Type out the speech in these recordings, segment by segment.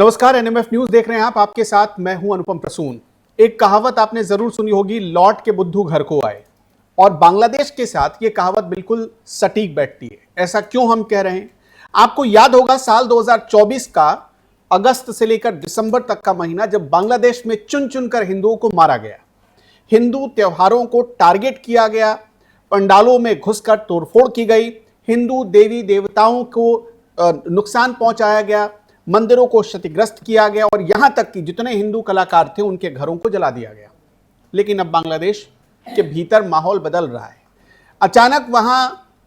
नमस्कार, NMF news देख रहे हैं आप। आपके साथ मैं हूं अनुपम प्रसून। एक कहावत आपने जरूर सुनी होगी, लौट के बुद्धू घर को आए। और बांग्लादेश के साथ ये कहावत बिल्कुल सटीक बैठती है। ऐसा क्यों हम कह रहे हैं? आपको याद होगा साल 2024 का अगस्त से लेकर दिसंबर तक का महीना, जब बांग्लादेश में चुन चुनकर हिंदुओं को मारा गया, हिंदू त्योहारों को टारगेट किया गया, पंडालों में घुसकर तोड़फोड़ की गई, हिंदू देवी देवताओं को नुकसान पहुंचाया गया, मंदिरों को क्षतिग्रस्त किया गया और यहां तक कि जितने हिंदू कलाकार थे उनके घरों को जला दिया गया। लेकिन अब बांग्लादेश के भीतर माहौल बदल रहा है। अचानक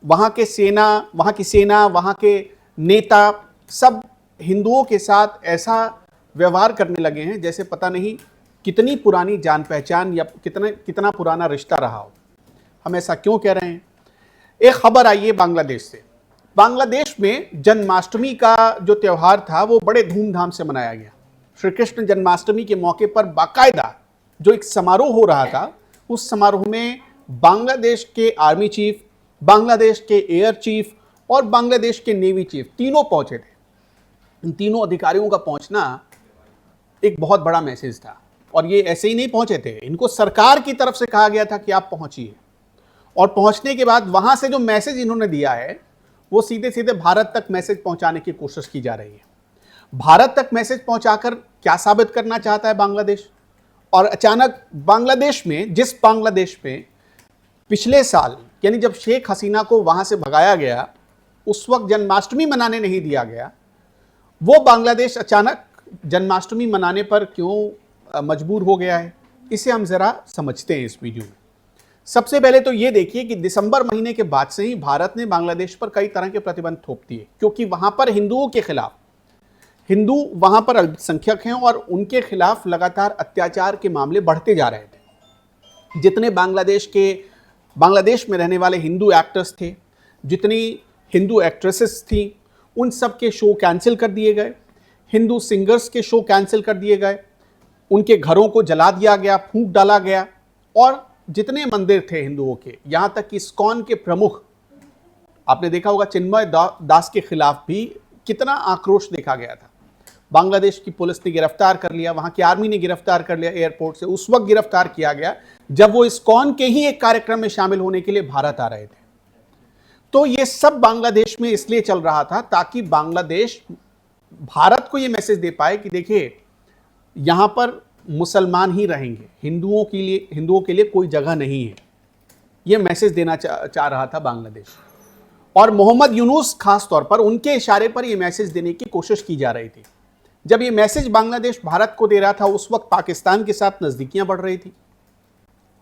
वहां की सेना, वहां के नेता सब हिंदुओं के साथ ऐसा व्यवहार करने लगे हैं जैसे पता नहीं कितनी पुरानी जान पहचान या कितना पुराना रिश्ता रहा हो। हम ऐसा क्यों कह रहे हैं? एक खबर आई है बांग्लादेश से। बांग्लादेश में जन्माष्टमी का जो त्यौहार था वो बड़े धूमधाम से मनाया गया। श्री कृष्ण जन्माष्टमी के मौके पर बाकायदा जो एक समारोह हो रहा था, उस समारोह में बांग्लादेश के आर्मी चीफ, बांग्लादेश के एयर चीफ और बांग्लादेश के नेवी चीफ तीनों पहुंचे थे। इन तीनों अधिकारियों का पहुंचना एक बहुत बड़ा मैसेज था। और ये ऐसे ही नहीं पहुंचे थे, इनको सरकार की तरफ से कहा गया था कि आप पहुंचिए। और पहुंचने के बाद वहां से जो मैसेज इन्होंने दिया है वो सीधे सीधे भारत तक मैसेज पहुंचाने की कोशिश की जा रही है। भारत तक मैसेज पहुंचाकर क्या साबित करना चाहता है बांग्लादेश? और अचानक बांग्लादेश में, जिस बांग्लादेश में पिछले साल यानी जब शेख हसीना को वहां से भगाया गया उस वक्त जन्माष्टमी मनाने नहीं दिया गया, वो बांग्लादेश अचानक जन्माष्टमी मनाने पर क्यों मजबूर हो गया है? इसे हम जरा समझते हैं इस वीडियो में। सबसे पहले तो ये देखिए कि दिसंबर महीने के बाद से ही भारत ने बांग्लादेश पर कई तरह के प्रतिबंध थोप दिए, क्योंकि वहां पर हिंदुओं के खिलाफ, हिंदू वहां पर अल्पसंख्यक हैं और उनके खिलाफ लगातार अत्याचार के मामले बढ़ते जा रहे थे। जितने बांग्लादेश में रहने वाले हिंदू एक्टर्स थे, जितनी हिंदू एक्ट्रेसेस थी, उन सब के शो कैंसिल कर दिए गए, हिंदू सिंगर्स के शो कैंसिल कर दिए गए, उनके घरों को जला दिया गया, फूंक डाला गया। और जितने मंदिर थे हिंदुओं के, यहां तक कि इस्कॉन के प्रमुख, आपने देखा होगा चिन्मय दास के खिलाफ भी कितना आक्रोश देखा गया था। बांग्लादेश की पुलिस ने गिरफ्तार कर लिया, वहां की आर्मी ने गिरफ्तार कर लिया एयरपोर्ट से। उस वक्त गिरफ्तार किया गया जब वो इस्कॉन के ही एक कार्यक्रम में शामिल होने के लिए भारत आ रहे थे। तो ये सब बांग्लादेश में इसलिए चल रहा था ताकि बांग्लादेश भारत को ये मैसेज दे पाए कि देखिए यहां पर मुसलमान ही रहेंगे, हिंदुओं के लिए कोई जगह नहीं है। यह मैसेज देना चाह रहा था बांग्लादेश। और मोहम्मद यूनुस खास तौर पर, उनके इशारे पर यह मैसेज देने की कोशिश की जा रही थी। जब यह मैसेज बांग्लादेश भारत को दे रहा था उस वक्त पाकिस्तान के साथ नजदीकियां बढ़ रही थी।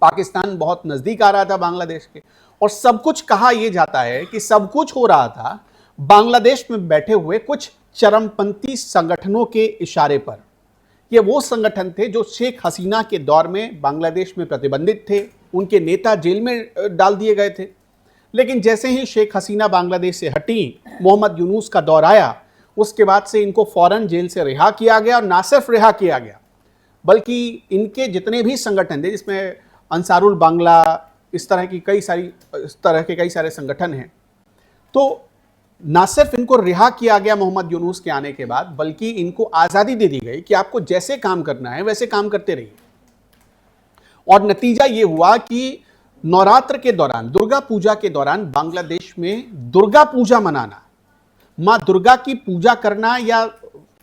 पाकिस्तान बहुत नजदीक आ रहा था बांग्लादेश के। और सब कुछ कहा यह जाता है कि सब कुछ हो रहा था बांग्लादेश में बैठे हुए कुछ चरमपंथी संगठनों के इशारे पर। ये वो संगठन थे जो शेख हसीना के दौर में बांग्लादेश में प्रतिबंधित थे, उनके नेता जेल में डाल दिए गए थे। लेकिन जैसे ही शेख हसीना बांग्लादेश से हटी, मोहम्मद यूनुस का दौर आया, उसके बाद से इनको फौरन जेल से रिहा किया गया। और ना सिर्फ रिहा किया गया बल्कि इनके जितने भी संगठन थे, जिसमें अंसारुल बांग्ला, इस तरह के कई सारे संगठन हैं, तो ना सिर्फ इनको रिहा किया गया मोहम्मद यूनुस के आने के बाद, बल्कि इनको आजादी दे दी गई कि आपको जैसे काम करना है वैसे काम करते रहिए। और नतीजा यह हुआ कि नवरात्र के दौरान, दुर्गा पूजा के दौरान बांग्लादेश में दुर्गा पूजा मनाना, मां दुर्गा की पूजा करना, या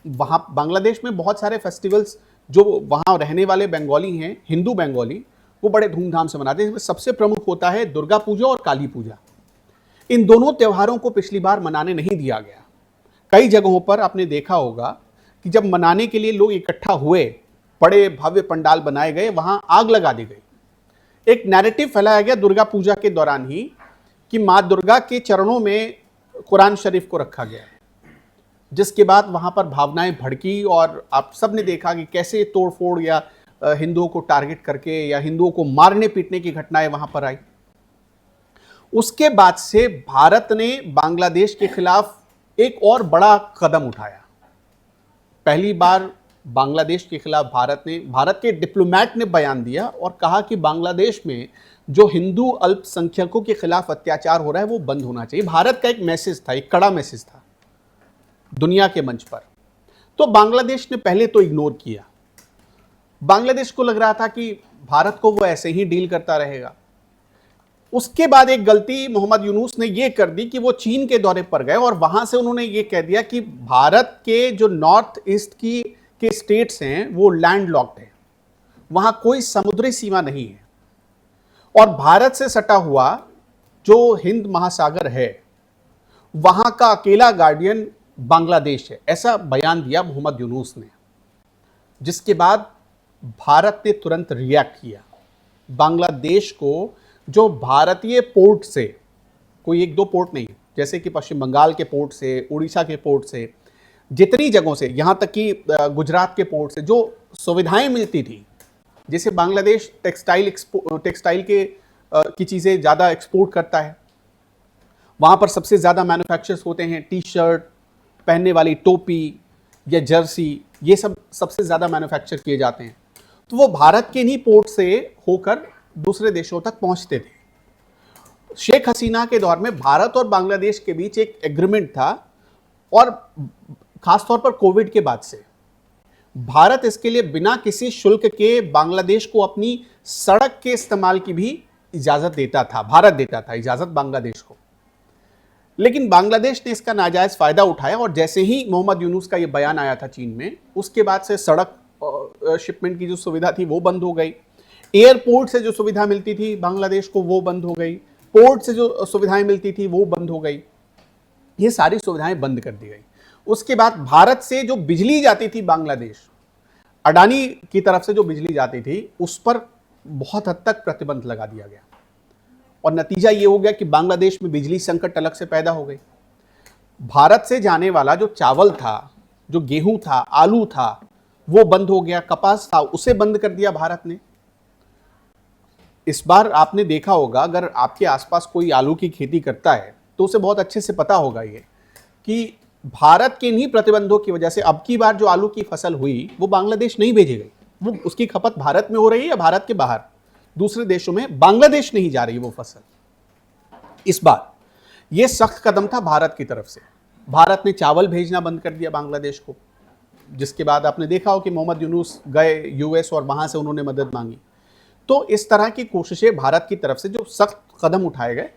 वहां बांग्लादेश में बहुत सारे फेस्टिवल्स जो वहां रहने वाले बंगाली हैं, हिंदू बंगाली, वो बड़े धूमधाम से मनाते हैं। इसमें सबसे प्रमुख होता है दुर्गा पूजा और काली पूजा। इन दोनों त्योहारों को पिछली बार मनाने नहीं दिया गया। कई जगहों पर आपने देखा होगा कि जब मनाने के लिए लोग इकट्ठा हुए, बड़े भव्य पंडाल बनाए गए, वहां आग लगा दी गई। एक नैरेटिव फैलाया गया दुर्गा पूजा के दौरान ही कि मां दुर्गा के चरणों में कुरान शरीफ को रखा गया, जिसके बाद वहां पर भावनाएं भड़की और आप सब ने देखा कि कैसे तोड़फोड़ या हिंदुओं को टारगेट करके या हिंदुओं को मारने पीटने की घटनाएं वहां पर आई। उसके बाद से भारत ने बांग्लादेश के खिलाफ एक और बड़ा कदम उठाया। पहली बार बांग्लादेश के खिलाफ भारत के डिप्लोमैट ने बयान दिया और कहा कि बांग्लादेश में जो हिंदू अल्पसंख्यकों के खिलाफ अत्याचार हो रहा है वो बंद होना चाहिए। भारत का एक मैसेज था, एक कड़ा मैसेज था दुनिया के मंच पर। तो बांग्लादेश ने पहले तो इग्नोर किया। बांग्लादेश को लग रहा था कि भारत को वो ऐसे ही डील करता रहेगा। उसके बाद एक गलती मोहम्मद यूनुस ने ये कर दी कि वो चीन के दौरे पर गए और वहां से उन्होंने ये कह दिया कि भारत के जो नॉर्थ ईस्ट की के स्टेट्स हैं वो लैंडलॉक्ड है, वहां कोई समुद्री सीमा नहीं है और भारत से सटा हुआ जो हिंद महासागर है वहां का अकेला गार्डियन बांग्लादेश है। ऐसा बयान दिया मोहम्मद यूनुस ने, जिसके बाद भारत ने तुरंत रिएक्ट किया। बांग्लादेश को जो भारतीय पोर्ट से, कोई एक दो पोर्ट नहीं, जैसे कि पश्चिम बंगाल के पोर्ट से, उड़ीसा के पोर्ट से, जितनी जगहों से, यहां तक कि गुजरात के पोर्ट से जो सुविधाएं मिलती थी, जैसे बांग्लादेश टेक्सटाइल की चीजें ज्यादा एक्सपोर्ट करता है, वहां पर सबसे ज्यादा मैन्युफैक्चरर्स होते हैं, टी शर्ट पहनने वाली टोपी या जर्सी, ये सब सबसे ज्यादा मैन्युफैक्चर किए जाते हैं। तो वो भारत के नहीं पोर्ट से होकर दूसरे देशों तक पहुंचते थे। शेख हसीना के दौर में भारत और बांग्लादेश के बीच एक एग्रीमेंट था और खासतौर पर कोविड के बाद से भारत इसके लिए बिना किसी शुल्क के बांग्लादेश को अपनी सड़क के इस्तेमाल की भी इजाजत देता था, भारत देता था इजाजत बांग्लादेश को। लेकिन बांग्लादेश ने इसका नाजायज फायदा उठाया और जैसे ही मोहम्मद यूनुस का यह बयान आया था चीन में, उसके बाद से सड़क शिपमेंट की जो सुविधा थी वो बंद हो गई, एयरपोर्ट से जो सुविधा मिलती थी बांग्लादेश को वो बंद हो गई, पोर्ट से जो सुविधाएं मिलती थी वो बंद हो गई, ये सारी सुविधाएं बंद कर दी गई। उसके बाद भारत से जो बिजली जाती थी बांग्लादेश, अडानी की तरफ से जो बिजली जाती थी, उस पर बहुत हद तक प्रतिबंध लगा दिया गया और नतीजा ये हो गया कि बांग्लादेश में बिजली संकट अलग से पैदा हो गई। भारत से जाने वाला जो चावल था, जो गेहूं था, आलू था, वो बंद हो गया, कपास था उसे बंद कर दिया भारत ने। इस बार आपने देखा होगा, अगर आपके आसपास कोई आलू की खेती करता है तो उसे बहुत अच्छे से पता होगा ये कि भारत के इन्हीं प्रतिबंधों की वजह से अब की बार जो आलू की फसल हुई वो बांग्लादेश नहीं भेजी गई, वो उसकी खपत भारत में हो रही है या भारत के बाहर दूसरे देशों में, बांग्लादेश नहीं जा रही वो फसल। इस बार ये सख्त कदम था भारत की तरफ से। भारत ने चावल भेजना बंद कर दिया बांग्लादेश को, जिसके बाद आपने देखा हो कि मोहम्मद यूनुस गए यूएस और वहां से उन्होंने मदद मांगी। तो इस तरह की कोशिशें भारत की तरफ से जो सख्त कदम उठाए गए,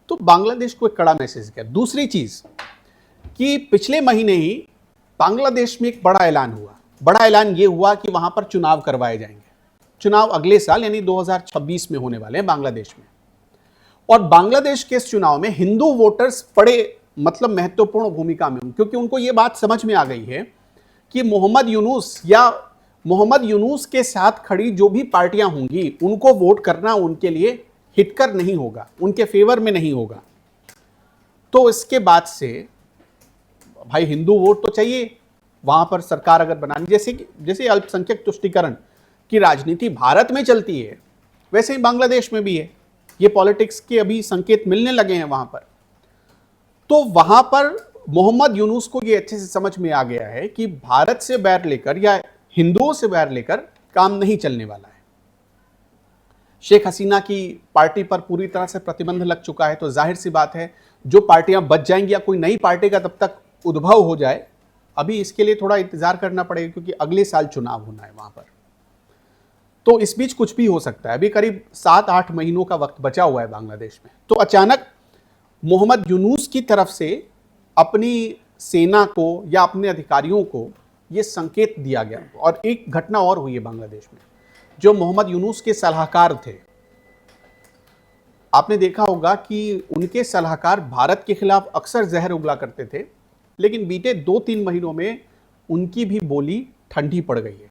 तो बांग्लादेश को एक कड़ा मैसेज गया। दूसरी चीज कि पिछले महीने ही बांग्लादेश में एक बड़ा ऐलान हुआ। बड़ा ऐलान ये हुआ कि वहां पर चुनाव करवाए जाएंगे। चुनाव अगले साल यानी 2026 में होने वाले हैं बांग्लादेश में, और बांग्लादेश के इस चुनाव में हिंदू वोटर्स बड़े महत्वपूर्ण भूमिका में, क्योंकि उनको ये बात समझ में आ गई है कि मोहम्मद यूनुस या मोहम्मद यूनुस के साथ खड़ी जो भी पार्टियां होंगी उनको वोट करना उनके लिए हितकर नहीं होगा, उनके फेवर में नहीं होगा। तो इसके बाद से भाई हिंदू वोट तो चाहिए, वहां पर सरकार अगर बनानी, जैसे अल्पसंख्यक तुष्टीकरण की राजनीति भारत में चलती है वैसे ही बांग्लादेश में भी है। ये पॉलिटिक्स के अभी संकेत मिलने लगे हैं वहां पर। तो वहां पर मोहम्मद यूनुस को ये अच्छे से समझ में आ गया है कि भारत से बैर लेकर या हिंदुओं से बैर लेकर काम नहीं चलने वाला है। शेख हसीना की पार्टी पर पूरी तरह से प्रतिबंध लग चुका है, तो जाहिर सी बात है जो पार्टियां बच जाएंगी या कोई नई पार्टी का तब तक उद्भव हो जाए, अभी इसके लिए थोड़ा इंतजार करना पड़ेगा क्योंकि अगले साल चुनाव होना है वहां पर। तो इस बीच कुछ भी हो सकता है। अभी करीब 7-8 महीनों का वक्त बचा हुआ है बांग्लादेश में। तो अचानक मोहम्मद यूनुस की तरफ से अपनी सेना को या अपने अधिकारियों को यह संकेत दिया गया। और एक घटना और हुई है बांग्लादेश में, जो मोहम्मद यूनुस के सलाहकार थे। आपने देखा होगा कि उनके सलाहकार भारत के खिलाफ अक्सर जहर उगला करते थे, लेकिन बीते 2-3 महीनों में उनकी भी बोली ठंडी पड़ गई है।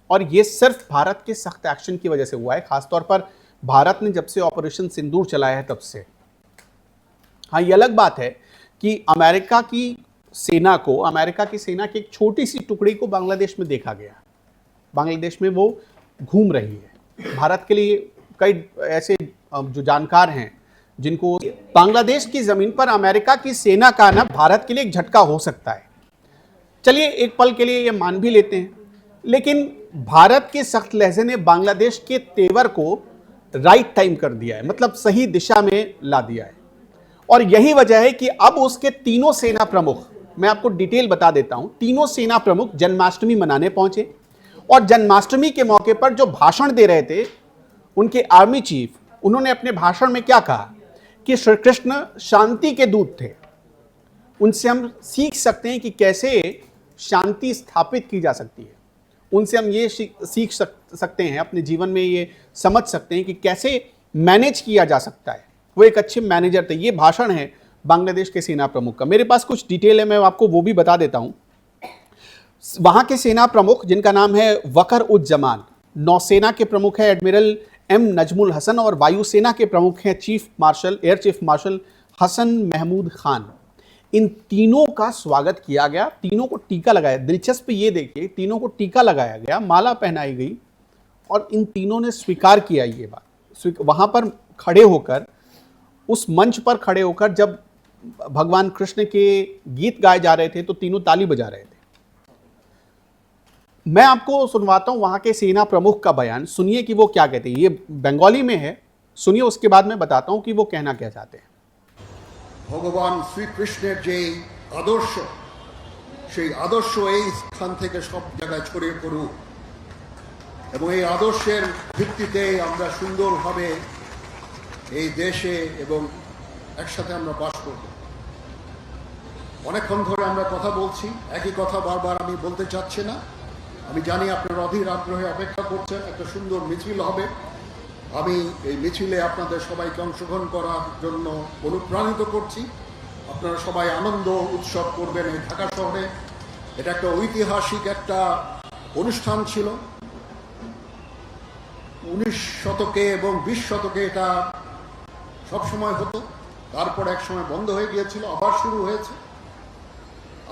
और यह सिर्फ भारत के सख्त एक्शन की वजह से हुआ है, खासतौर पर भारत ने जब से ऑपरेशन सिंदूर चलाया है तब से। हाँ, ये अलग बात है कि अमेरिका की सेना की एक छोटी सी टुकड़ी को बांग्लादेश में देखा गया। बांग्लादेश में वो घूम रही है। भारत के लिए कई ऐसे जो जानकार हैं जिनको बांग्लादेश की जमीन पर अमेरिका की सेना का आना भारत के लिए एक झटका हो सकता है। चलिए एक पल के लिए ये मान भी लेते हैं, लेकिन भारत के सख्त लहजे ने बांग्लादेश के तेवर को राइट टाइम कर दिया है, मतलब सही दिशा में ला दिया है। और यही वजह है कि अब उसके तीनों सेना प्रमुख मैं आपको डिटेल बता देता हूं। तीनों सेना प्रमुख जन्माष्टमी मनाने पहुंचे और जन्माष्टमी के मौके पर जो भाषण दे रहे थे उनके आर्मी चीफ, उन्होंने अपने भाषण में क्या कहा कि श्री कृष्ण शांति के दूत थे। उनसे हम सीख सकते हैं कि कैसे शांति स्थापित की जा सकती है। उनसे हम ये सीख सकते हैं, अपने जीवन में ये समझ सकते हैं कि कैसे मैनेज किया जा सकता है। वो एक अच्छे मैनेजर थे। ये भाषण है बांग्लादेश के सेना प्रमुख का। मेरे पास कुछ डिटेल है, मैं आपको वो भी बता देता हूं। वहां के सेना प्रमुख जिनका नाम है वकर उज जमान, नौसेना के प्रमुख है एडमिरल एम नजमुल हसन और वायुसेना के प्रमुख हैं air chief marshal Hasan Mahmood Khan. इन तीनों का स्वागत किया गया, तीनों को टीका लगाया। दिलचस्प ये देखिए, तीनों को टीका लगाया गया, माला पहनाई गई और इन तीनों ने स्वीकार किया ये बात। वहां पर खड़े होकर, उस मंच पर खड़े होकर जब भगवान कृष्ण के गीत गाए जा रहे थे तो तीनों ताली बजा रहे थे। मैं आपको सुनवाता हूं वहां के सेना प्रमुख का बयान, सुनिए कि वो क्या कहते हैं। ये बंगाली में है, सुनिए, उसके बाद मैं बताता हूं कि वो कहना क्या चाहते हैं। ভগবান শ্রীকৃষ্ণের যে আদর্শ, সেই আদর্শ এই স্থান থেকে সব জায়গায় ছড়িয়ে পড়ুক এবং এই আদর্শের ভিত্তিতে আমরা সুন্দরভাবে এই দেশে এবং একসাথে আমরা বাস করব। অনেকক্ষণ ধরে আমরা কথা বলছি, একই কথা বারবার আমি বলতে চাচ্ছি না। আমি জানি আপনারা অধীর আগ্রহে অপেক্ষা করছেন, একটা সুন্দর মিছিল হবে। আমি এই মিছিলে আপনাদের সবাইকে অংশগ্রহণ করার জন্য অনুপ্রাণিত করছি। আপনারা সবাই আনন্দ উৎসব করবেন এই ঢাকা শহরে। এটা একটা ঐতিহাসিক একটা অনুষ্ঠান ছিল। 19 শতকে এবং 20 শতকে এটা সবসময় হতো, তারপর এক সময় বন্ধ হয়ে গিয়েছিল, আবার শুরু হয়েছে।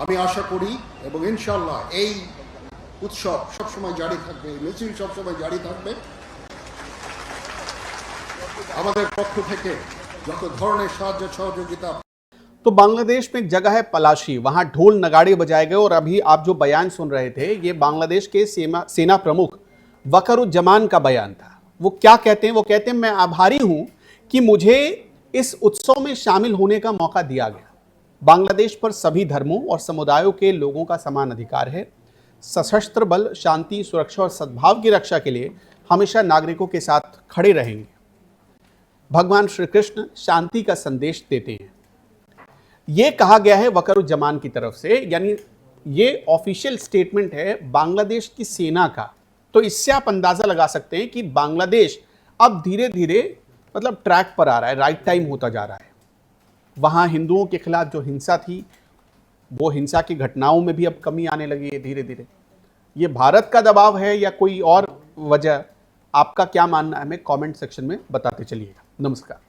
আমি আশা করি এবং ইনশাআল্লাহ এই উৎসব সবসময় জারি থাকবে, এই মিছিল সবসময় জারি থাকবে। तो बांग्लादेश में एक जगह है पलाशी, वहां ढोल नगाड़े बजाए गए और अभी आप जो बयान सुन रहे थे ये बांग्लादेश के सेना प्रमुख वकरुज्जमान का बयान था। वो क्या कहते हैं? वो कहते हैं मैं आभारी हूं कि मुझे इस उत्सव में शामिल होने का मौका दिया गया। बांग्लादेश पर सभी धर्मों और समुदायों के लोगों का समान अधिकार है। सशस्त्र बल शांति, सुरक्षा और सद्भाव की रक्षा के लिए हमेशा नागरिकों के साथ खड़े रहेंगे। भगवान श्री कृष्ण शांति का संदेश देते हैं, यह कहा गया है वकरुज्जमान की तरफ से, यानी ये ऑफिशियल स्टेटमेंट है बांग्लादेश की सेना का। तो इससे आप अंदाजा लगा सकते हैं कि बांग्लादेश अब धीरे धीरे मतलब ट्रैक पर आ रहा है, राइट टाइम होता जा रहा है। वहां हिंदुओं के खिलाफ जो हिंसा थी, वो हिंसा की घटनाओं में भी अब कमी आने लगी है धीरे धीरे। ये भारत का दबाव है या कोई और वजह? आपका क्या मानना है हमें कमेंट सेक्शन में बताते चलिएगा। नमस्कार।